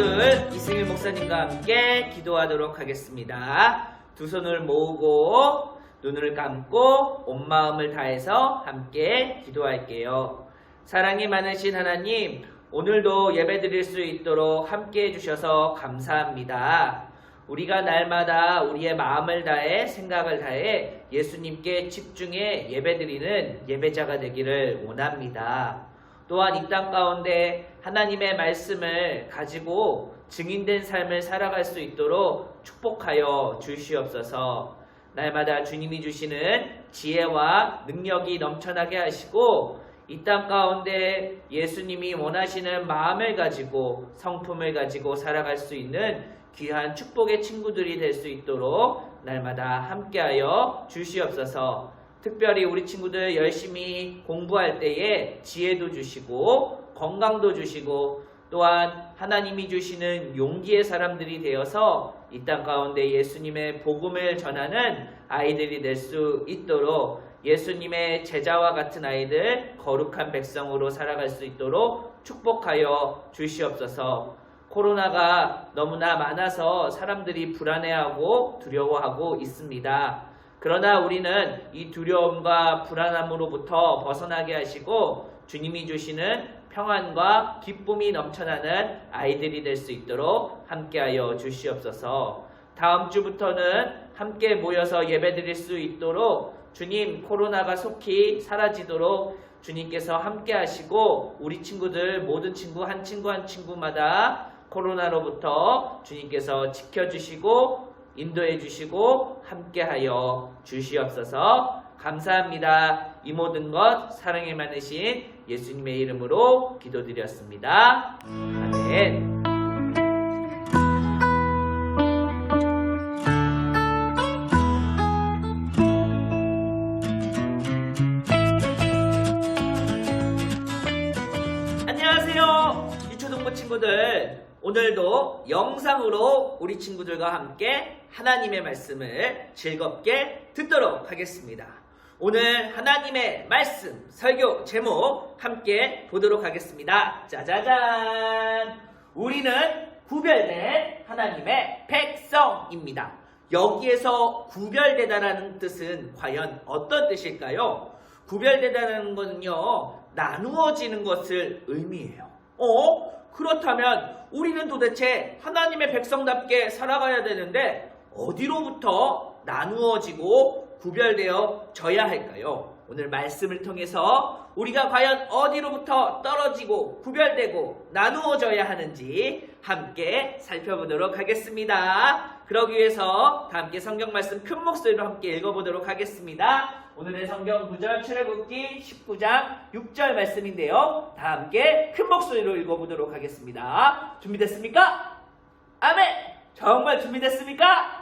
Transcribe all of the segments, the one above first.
친구들, 이승일 목사님과 함께 기도하도록 하겠습니다. 두 손을 모으고 눈을 감고 온 마음을 다해서 함께 기도할게요. 사랑이 많으신 하나님, 오늘도 예배드릴 수 있도록 함께 해주셔서 감사합니다. 우리가 날마다 우리의 마음을 다해 생각을 다해 예수님께 집중해 예배드리는 예배자가 되기를 원합니다. 또한 이 땅 가운데 하나님의 말씀을 가지고 증인된 삶을 살아갈 수 있도록 축복하여 주시옵소서. 날마다 주님이 주시는 지혜와 능력이 넘쳐나게 하시고 이 땅 가운데 예수님이 원하시는 마음을 가지고 성품을 가지고 살아갈 수 있는 귀한 축복의 친구들이 될 수 있도록 날마다 함께하여 주시옵소서. 특별히 우리 친구들 열심히 공부할 때에 지혜도 주시고 건강도 주시고 또한 하나님이 주시는 용기의 사람들이 되어서 이 땅 가운데 예수님의 복음을 전하는 아이들이 될 수 있도록 예수님의 제자와 같은 아이들, 거룩한 백성으로 살아갈 수 있도록 축복하여 주시옵소서. 코로나가 너무나 많아서 사람들이 불안해하고 두려워하고 있습니다. 그러나 우리는 이 두려움과 불안함으로부터 벗어나게 하시고 주님이 주시는 평안과 기쁨이 넘쳐나는 아이들이 될 수 있도록 함께하여 주시옵소서. 다음 주부터는 함께 모여서 예배드릴 수 있도록 주님, 코로나가 속히 사라지도록 주님께서 함께 하시고 우리 친구들 모든 친구 한 친구마다 코로나로부터 주님께서 지켜주시고 인도해 주시고 함께하여 주시옵소서. 감사합니다. 이 모든 것 사랑에 많으신 예수님의 이름으로 기도드렸습니다. 아멘. 안녕하세요. 유초동부 친구들, 오늘도 영상으로 우리 친구들과 함께 하나님의 말씀을 즐겁게 듣도록 하겠습니다. 오늘 하나님의 말씀 설교 제목 함께 보도록 하겠습니다. 짜자잔! 우리는 구별된 하나님의 백성입니다. 여기에서 구별되다라는 뜻은 과연 어떤 뜻일까요? 구별되다라는 것은요, 나누어지는 것을 의미해요. 그렇다면 우리는 도대체 하나님의 백성답게 살아가야 되는데 어디로부터 나누어지고 구별되어져야 할까요? 오늘 말씀을 통해서 우리가 과연 어디로부터 떨어지고 구별되고 나누어져야 하는지 함께 살펴보도록 하겠습니다. 그러기 위해서 다 함께 성경 말씀 큰 목소리로 함께 읽어보도록 하겠습니다. 오늘의 성경 구절 출애굽기 19장 6절 말씀인데요. 다 함께 큰 목소리로 읽어보도록 하겠습니다. 준비됐습니까? 아멘! 정말 준비됐습니까?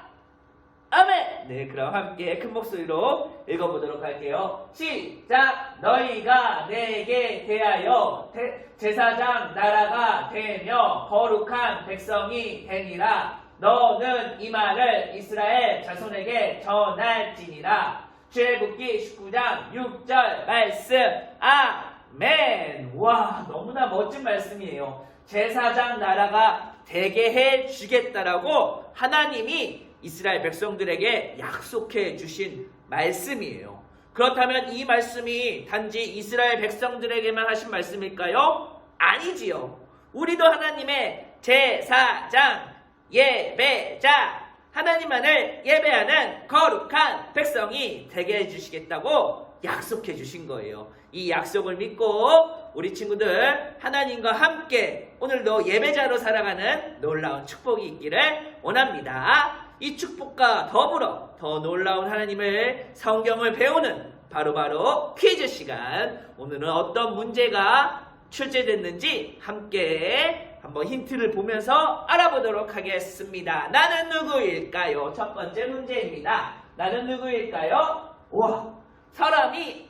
아멘! 네, 그럼 함께 큰 목소리로 읽어보도록 할게요. 시작! 너희가 내게 대하여 제사장 나라가 되며 거룩한 백성이 되니라. 너는 이 말을 이스라엘 자손에게 전할지니라. 출애굽기 19장 6절 말씀. 아멘. 와, 너무나 멋진 말씀이에요. 제사장 나라가 되게 해주겠다라고 하나님이 이스라엘 백성들에게 약속해 주신 말씀이에요. 그렇다면 이 말씀이 단지 이스라엘 백성들에게만 하신 말씀일까요? 아니지요. 우리도 하나님의 제사장, 예배자, 하나님만을 예배하는 거룩한 백성이 되게 해주시겠다고 약속해 주신 거예요. 이 약속을 믿고 우리 친구들 하나님과 함께 오늘도 예배자로 살아가는 놀라운 축복이 있기를 원합니다. 이 축복과 더불어 더 놀라운 하나님을 성경을 배우는 바로바로 퀴즈 시간. 오늘은 어떤 문제가 출제됐는지 함께 한번 힌트를 보면서 알아보도록 하겠습니다. 나는 누구일까요? 첫 번째 문제입니다. 나는 누구일까요? 와, 사람이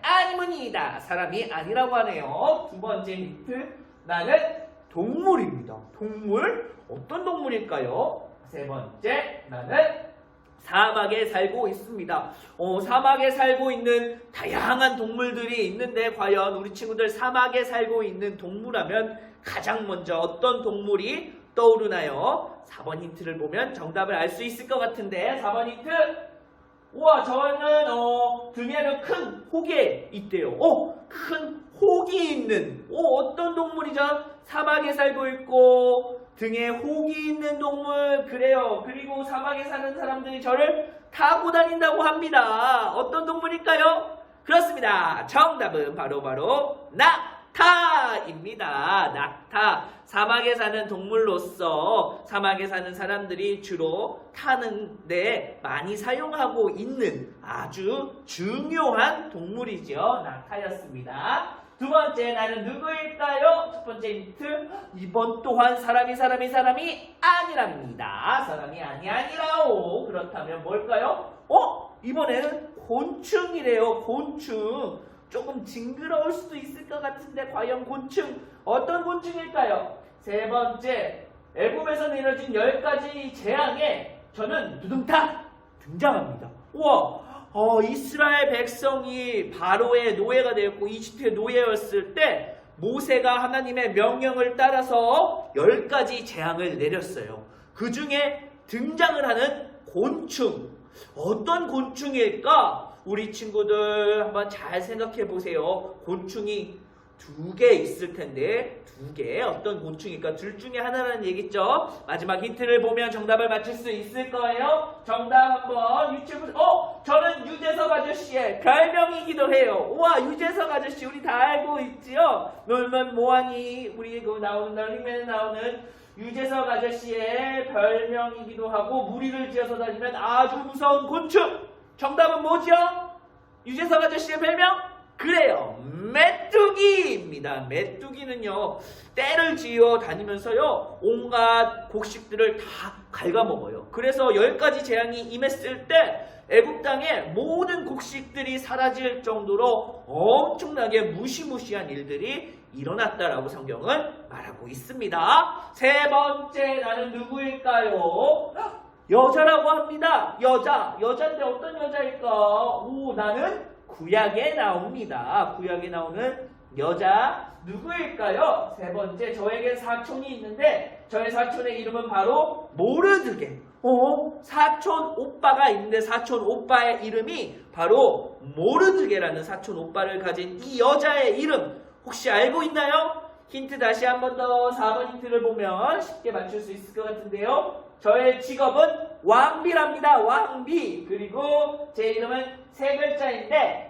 아니문이다. 사람이 아니라고 하네요. 두 번째 힌트. 나는 동물입니다. 동물? 어떤 동물일까요? 세 번째. 나는 사막에 살고 있습니다. 사막에 살고 있는 다양한 동물들이 있는데 과연 우리 친구들 사막에 살고 있는 동물하면 가장 먼저 어떤 동물이 떠오르나요? 4번 힌트를 보면 정답을 알 수 있을 것 같은데 4번 힌트. 우와, 저는 등에는 큰 혹이 있대요. 큰 혹이 있는 어떤 동물이죠? 사막에 살고 있고 등에 혹이 있는 동물. 그래요. 그리고 사막에 사는 사람들이 저를 타고 다닌다고 합니다. 어떤 동물일까요? 그렇습니다. 정답은 바로 낙타입니다. 낙타. 사막에 사는 동물로서 사막에 사는 사람들이 주로 타는데 많이 사용하고 있는 아주 중요한 동물이죠. 낙타였습니다. 두 번째, 나는 누구일까요? 첫 번째 힌트. 이번 또한 사람이 아니랍니다. 사람이 아니라오. 그렇다면 뭘까요? 이번에는 곤충이래요. 곤충. 조금 징그러울 수도 있을 것 같은데 과연 곤충 어떤 곤충일까요? 세 번째, 애굽에서 내려진 10가지 재앙에 저는 두둥탁 등장합니다. 우와, 이스라엘 백성이 바로의 노예가 되었고 이집트의 노예였을 때 모세가 하나님의 명령을 따라서 10가지 재앙을 내렸어요. 그 중에 등장을 하는 곤충, 어떤 곤충일까? 우리 친구들 한번 잘 생각해 보세요. 곤충이 2개 있을 텐데 2개 어떤 곤충일까? 둘 중에 하나라는 얘기죠. 마지막 힌트를 보면 정답을 맞출 수 있을 거예요. 정답 한번 유튜브. 저는 유재석 아저씨의 별명이기도 해요. 우와, 유재석 아저씨 우리 다 알고 있지요. 놀면 뭐하니? 우리 그 나오는 널링맨에 나오는 유재석 아저씨의 별명이기도 하고 무리를 지어서 다니는 아주 무서운 곤충. 정답은 뭐죠? 유재석 아저씨의 별명? 그래요, 메뚜기입니다. 메뚜기는요, 떼를 지어 다니면서요, 온갖 곡식들을 다 갉아먹어요. 그래서 10가지 재앙이 임했을 때 애굽 땅에 모든 곡식들이 사라질 정도로 엄청나게 무시무시한 일들이 일어났다라고 성경은 말하고 있습니다. 세 번째, 나는 누구일까요? 여자라고 합니다. 여자인데 어떤 여자일까? 나는 구약에 나옵니다. 구약에 나오는 여자 누구일까요? 세 번째, 저에게 사촌이 있는데 저의 사촌의 이름은 바로 모르드게. 사촌 오빠가 있는데 사촌 오빠의 이름이 바로 모르드게라는 사촌 오빠를 가진 이 여자의 이름 혹시 알고 있나요? 힌트 다시 한 번 더 4번 힌트를 보면 쉽게 맞출 수 있을 것 같은데요. 저의 직업은 왕비랍니다. 왕비. 그리고 제 이름은 3글자인데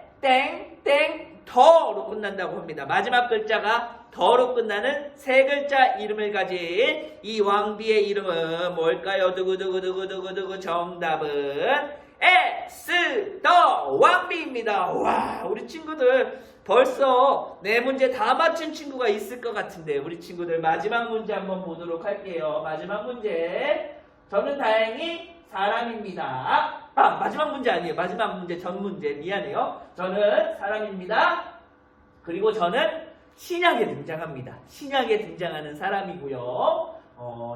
더로 끝난다고 합니다. 마지막 글자가 더로 끝나는 3글자 이름을 가진 이 왕비의 이름은 뭘까요? 두구두구두구두구두구. 정답은 에스더 왕비입니다. 와, 우리 친구들 벌써 4문제 다 맞춘 친구가 있을 것 같은데 우리 친구들 마지막 문제 한번 보도록 할게요. 마지막 문제. 저는 다행히 사람입니다. 마지막 문제 아니에요. 마지막 문제 전 문제. 미안해요. 저는 사람입니다. 그리고 저는 신약에 등장합니다. 신약에 등장하는 사람이고요.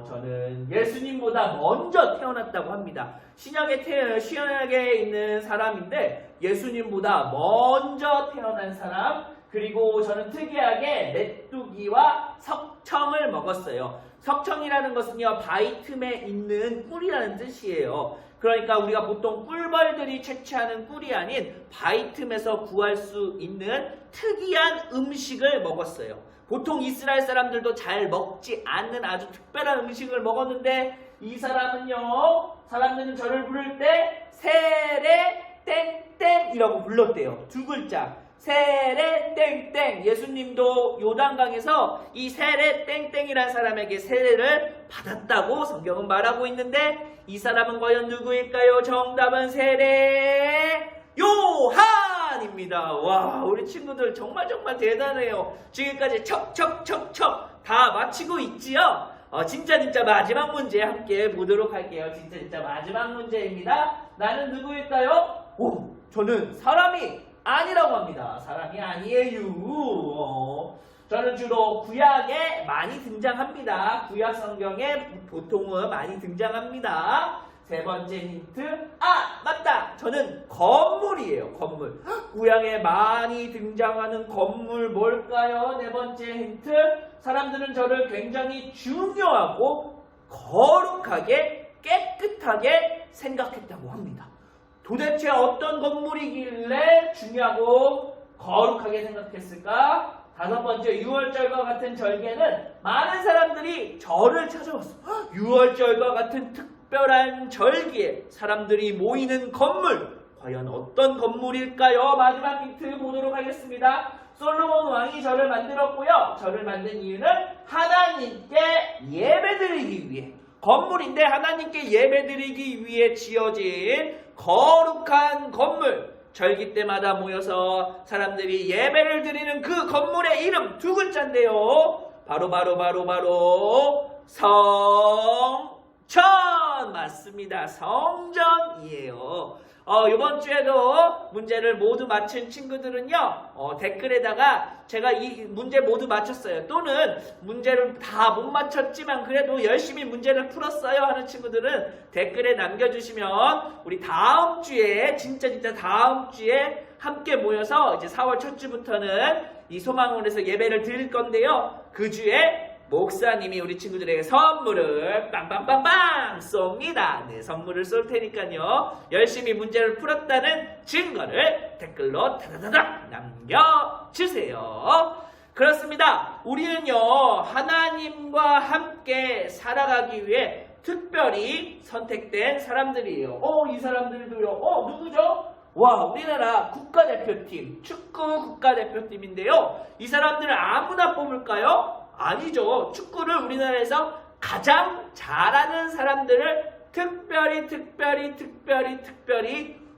저는 예수님보다 먼저 태어났다고 합니다. 신약에 있는 사람인데 예수님보다 먼저 태어난 사람. 그리고 저는 특이하게 메뚜기와 석청을 먹었어요. 석청이라는 것은요, 바위 틈에 있는 꿀이라는 뜻이에요. 그러니까 우리가 보통 꿀벌들이 채취하는 꿀이 아닌 바위 틈에서 구할 수 있는 특이한 음식을 먹었어요. 보통 이스라엘 사람들도 잘 먹지 않는 아주 특별한 음식을 먹었는데 이 사람들은 저를 부를 때 세레 땡땡이라고 불렀대요. 2글자. 세례 땡땡. 예수님도 요단강에서 이 세례 땡땡이라는 사람에게 세례를 받았다고 성경은 말하고 있는데 이 사람은 과연 누구일까요? 정답은 세례 요한입니다. 와, 우리 친구들 정말 대단해요. 지금까지 척척척척 다 마치고 있지요? 진짜 마지막 문제 함께 보도록 할게요. 진짜 마지막 문제입니다. 나는 누구일까요? 저는 사람이 아니라고 합니다. 사람이 아니에요. 저는 주로 구약에 많이 등장합니다. 구약 성경에 보통은 많이 등장합니다. 세 번째 힌트. 아, 맞다. 저는 건물이에요. 건물. 구약에 많이 등장하는 건물 뭘까요? 네 번째 힌트. 사람들은 저를 굉장히 중요하고 거룩하게 깨끗하게 생각했다고 합니다. 도대체 어떤 건물이길래 중요하고 거룩하게 생각했을까? 다섯 번째, 유월절과 같은 절기에는 많은 사람들이 절을 찾아왔어. 유월절과 같은 특별한 절기에 사람들이 모이는 건물, 과연 어떤 건물일까요? 마지막 힌트 보도록 하겠습니다. 솔로몬 왕이 절을 만들었고요. 절을 만든 이유는 하나님께 예배드리기 위해, 건물인데 하나님께 예배드리기 위해 지어진 거룩한 건물, 절기 때마다 모여서 사람들이 예배를 드리는 그 건물의 이름 두 글자인데요. 바로 성전. 맞습니다. 성전이에요. 이번 주에도 문제를 모두 맞춘 친구들은요, 댓글에다가 제가 이 문제 모두 맞췄어요. 또는 문제를 다 못 맞췄지만 그래도 열심히 문제를 풀었어요 하는 친구들은 댓글에 남겨주시면 우리 다음 주에, 진짜 다음 주에 함께 모여서 이제 4월 첫 주부터는 이 소망원에서 예배를 드릴 건데요. 그 주에 목사님이 우리 친구들에게 선물을 빵빵빵빵 쏩니다. 네, 선물을 쏠 테니까요. 열심히 문제를 풀었다는 증거를 댓글로 다다다닥 남겨주세요. 그렇습니다. 우리는요, 하나님과 함께 살아가기 위해 특별히 선택된 사람들이에요. 이 사람들도요. 누구죠? 와, 우리나라 국가대표팀, 축구 국가대표팀인데요. 이 사람들을 아무나 뽑을까요? 아니죠. 축구를 우리나라에서 가장 잘하는 사람들을 특별히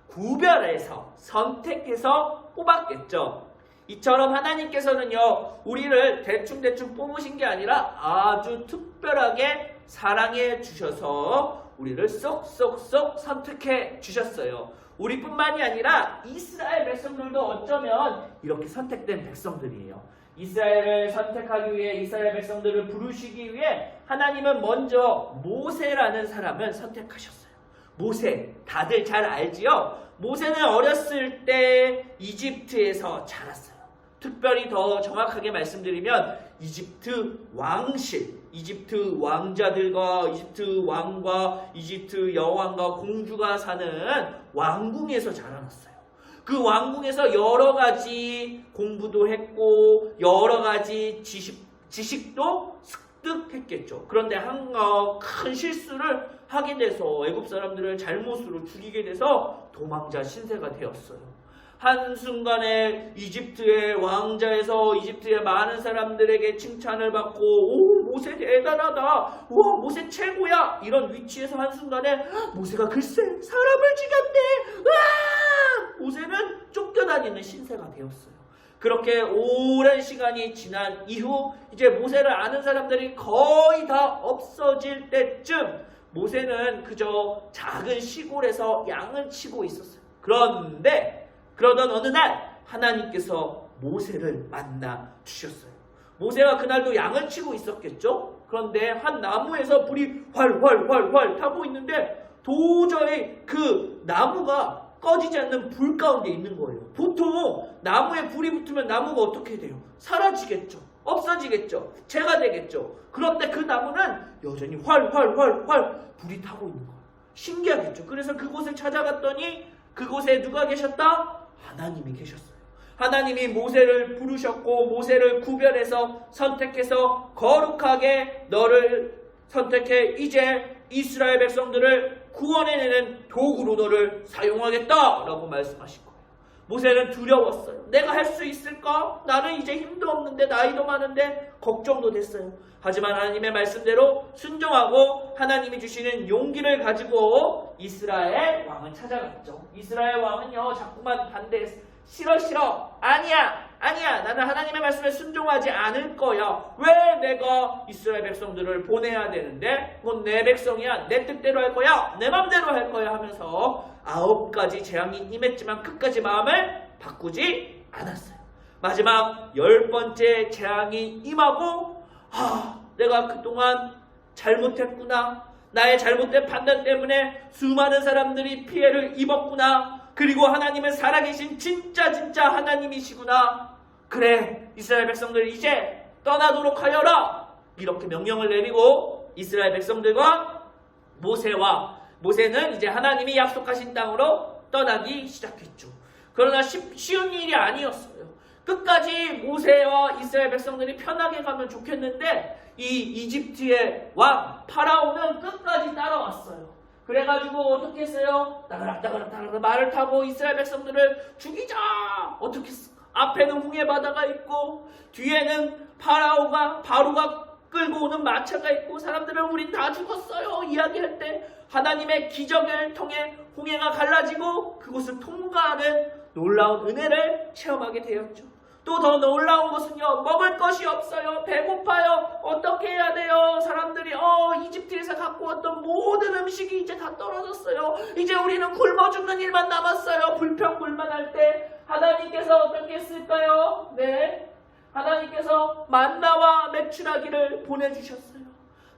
구별해서 선택해서 뽑았겠죠. 이처럼 하나님께서는요, 우리를 대충 뽑으신 게 아니라 아주 특별하게 사랑해 주셔서 우리를 쏙쏙쏙 선택해 주셨어요. 우리뿐만이 아니라 이스라엘 백성들도 어쩌면 이렇게 선택된 백성들이에요. 이스라엘을 선택하기 위해, 이스라엘 백성들을 부르시기 위해 하나님은 먼저 모세라는 사람을 선택하셨어요. 모세, 다들 잘 알지요? 모세는 어렸을 때 이집트에서 자랐어요. 특별히 더 정확하게 말씀드리면 이집트 왕실, 이집트 왕자들과 이집트 왕과 이집트 여왕과 공주가 사는 왕궁에서 자라났어요. 그 왕궁에서 여러 가지 공부도 했고 여러 가지 지식도 습득했겠죠. 그런데 큰 실수를 하게 돼서 애굽 사람들을 잘못으로 죽이게 돼서 도망자 신세가 되었어요. 한순간에 이집트의 왕자에서 이집트의 많은 사람들에게 칭찬을 받고 오, 모세 대단하다, 와, 모세 최고야, 이런 위치에서 한순간에 모세가 글쎄 사람을 죽였네, 으아! 모세는 쫓겨다니는 신세가 되었어요. 그렇게 오랜 시간이 지난 이후 이제 모세를 아는 사람들이 거의 다 없어질 때쯤 모세는 그저 작은 시골에서 양을 치고 있었어요. 그러던 어느 날 하나님께서 모세를 만나 주셨어요. 모세가 그날도 양을 치고 있었겠죠? 그런데 한 나무에서 불이 활 타고 있는데 도저히 그 나무가 꺼지지 않는 불 가운데 있는 거예요. 보통 나무에 불이 붙으면 나무가 어떻게 돼요? 사라지겠죠. 없어지겠죠. 재가 되겠죠. 그런데 그 나무는 여전히 활 불이 타고 있는 거예요. 신기하겠죠. 그래서 그곳을 찾아갔더니 그곳에 누가 계셨다? 하나님이 계셨어요. 하나님이 모세를 부르셨고 모세를 구별해서 선택해서 거룩하게 너를 선택해 이제 이스라엘 백성들을 구원해내는 도구로 너를 사용하겠다라고 말씀하신 거예요. 모세는 두려웠어요. 내가 할 수 있을까? 나는 이제 힘도 없는데 나이도 많은데 걱정도 됐어요. 하지만 하나님의 말씀대로 순종하고 하나님이 주시는 용기를 가지고 이스라엘 왕을 찾아갔죠. 이스라엘 왕은요 자꾸만 반대했어요. 싫어 아니야 나는 하나님의 말씀에 순종하지 않을 거야. 왜 내가 이스라엘 백성들을 보내야 되는데 그건 내 백성이야. 내 뜻대로 할 거야. 내 맘대로 할 거야 하면서 9가지 재앙이 임했지만 끝까지 마음을 바꾸지 않았어요. 마지막 10번째 재앙이 임하고 내가 그동안 잘못했구나. 나의 잘못된 판단 때문에 수많은 사람들이 피해를 입었구나. 그리고 하나님은 살아계신 진짜 하나님이시구나. 그래, 이스라엘 백성들 이제 떠나도록 하여라. 이렇게 명령을 내리고 이스라엘 백성들과 모세는 이제 하나님이 약속하신 땅으로 떠나기 시작했죠. 그러나 쉬운 일이 아니었어요. 끝까지 모세와 이스라엘 백성들이 편하게 가면 좋겠는데 이 이집트의 왕 파라오는 끝까지 따라왔어요. 그래가지고 어떻게 했어요? 따그락 말을 타고 이스라엘 백성들을 죽이자. 어떻게 했어? 앞에는 홍해 바다가 있고 뒤에는 바로가 끌고 오는 마차가 있고 사람들은 우린 다 죽었어요 이야기할 때 하나님의 기적을 통해 홍해가 갈라지고 그곳을 통과하는 놀라운 은혜를 체험하게 되었죠. 또 더 놀라운 것은요, 먹을 것이 없어요. 배고파요. 어떻게 해야 돼요? 사람들이 이집트에서 갖고 왔던 모든 음식이 이제 다 떨어졌어요. 이제 우리는 굶어 죽는 일만 남았어요. 불평불만할 때 하나님께서 어떻게 했을까요? 네, 하나님께서 만나와 메추라기를 보내주셨어요.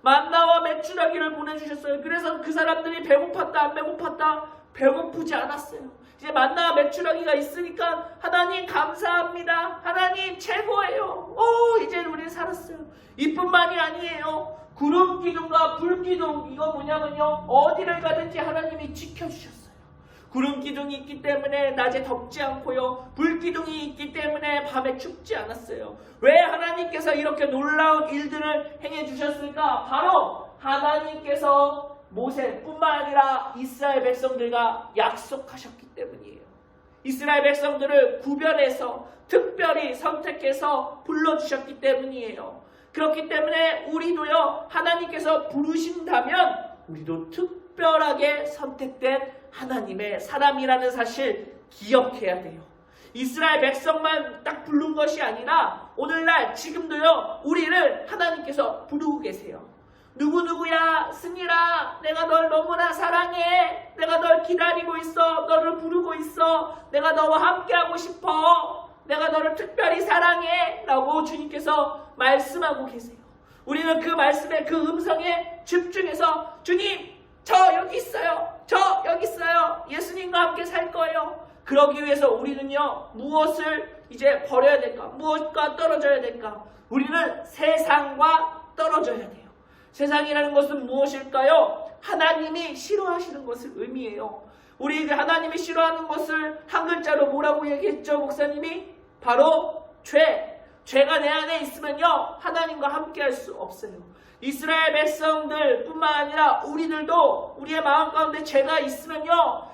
만나와 메추라기를 보내주셨어요. 그래서 그 사람들이 배고팠다 안 배고팠다? 배고프지 않았어요. 이제 만나와 메추라기가 있으니까 하나님 감사합니다. 하나님 최고예요. 이제 우리 살았어요. 이뿐만이 아니에요. 구름 기둥과 불 기둥, 이거 뭐냐면요, 어디를 가든지 하나님이 지켜주셨어요. 구름 기둥이 있기 때문에 낮에 덥지 않고요, 불 기둥이 있기 때문에 밤에 춥지 않았어요. 왜 하나님께서 이렇게 놀라운 일들을 행해 주셨을까? 바로 하나님께서 모세뿐만 아니라 이스라엘 백성들과 약속하셨기 때문이에요. 이스라엘 백성들을 구별해서 특별히 선택해서 불러주셨기 때문이에요. 그렇기 때문에 우리도요, 하나님께서 부르신다면 우리도 특별하게 선택된 하나님의 사람이라는 사실 기억해야 돼요. 이스라엘 백성만 딱 부른 것이 아니라 오늘날 지금도요, 우리를 하나님께서 부르고 계세요. 누구누구야, 승일아, 내가 널 너무나 사랑해. 내가 널 기다리고 있어. 너를 부르고 있어. 내가 너와 함께하고 싶어. 내가 너를 특별히 사랑해. 라고 주님께서 말씀하고 계세요. 우리는 그 말씀에, 그 음성에 집중해서 주님, 저 여기 있어요. 저 여기 있어요. 예수님과 함께 살 거예요. 그러기 위해서 우리는요, 무엇을 이제 버려야 될까? 무엇과 떨어져야 될까? 우리는 세상과 떨어져야 돼요. 세상이라는 것은 무엇일까요? 하나님이 싫어하시는 것을 의미해요. 우리 하나님이 싫어하는 것을 한 글자로 뭐라고 얘기했죠, 목사님이? 바로 죄가 내 안에 있으면요, 하나님과 함께 할 수 없어요. 이스라엘 백성들 뿐만 아니라 우리들도 우리의 마음 가운데 죄가 있으면요,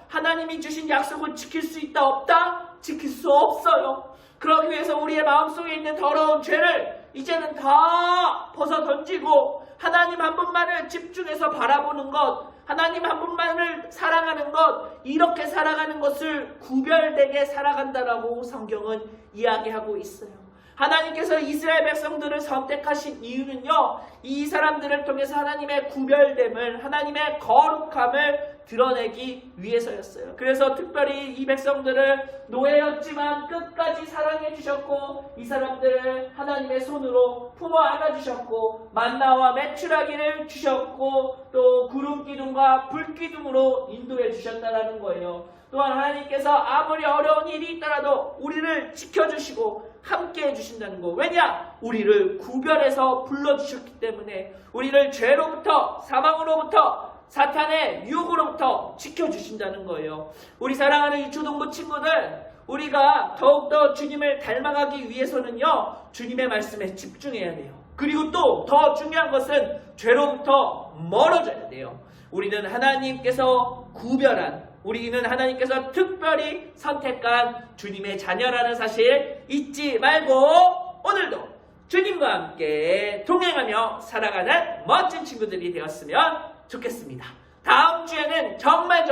하나님이 주신 약속을 지킬 수 있다 없다? 지킬 수 없어요. 그러기 위해서 우리의 마음속에 있는 더러운 죄를 이제는 다 벗어 던지고 하나님 한 분만을 집중해서 바라보는 것, 하나님 한 분만을 사랑하는 것, 이렇게 살아가는 것을 구별되게 살아간다라고 성경은 이야기하고 있어요. 하나님께서 이스라엘 백성들을 선택하신 이유는요, 이 사람들을 통해서 하나님의 구별됨을, 하나님의 거룩함을 드러내기 위해서였어요. 그래서 특별히 이 백성들을 노예였지만 끝까지 사랑해 주셨고, 이 사람들을 하나님의 손으로 품어 안아 주셨고, 만나와 메추라기를 주셨고, 또 구름 기둥과 불 기둥으로 인도해 주셨다라는 거예요. 또한 하나님께서 아무리 어려운 일이 있더라도 우리를 지켜주시고 함께 해주신다는 거. 왜냐? 우리를 구별해서 불러주셨기 때문에, 우리를 죄로부터, 사망으로부터, 사탄의 유혹으로부터 지켜주신다는 거예요. 우리 사랑하는 유초동부 친구들, 우리가 더욱더 주님을 닮아가기 위해서는요, 주님의 말씀에 집중해야 돼요. 그리고 또 더 중요한 것은 죄로부터 멀어져야 돼요. 우리는 하나님께서 구별한, 우리는 하나님께서 특별히 선택한 주님의 자녀라는 사실 잊지 말고 오늘도 주님과 함께 동행하며 살아가는 멋진 친구들이 되었으면 좋겠습니다. 다음 주에는 정말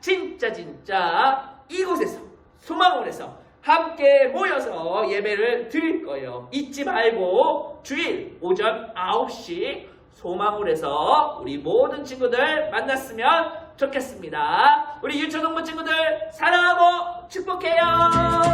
진짜 이곳에서, 소망원에서 함께 모여서 예배를 드릴 거예요. 잊지 말고 주일 오전 9시 소망원에서 우리 모든 친구들 만났으면 좋겠습니다. 우리 유초동부 친구들 사랑하고 축복해요.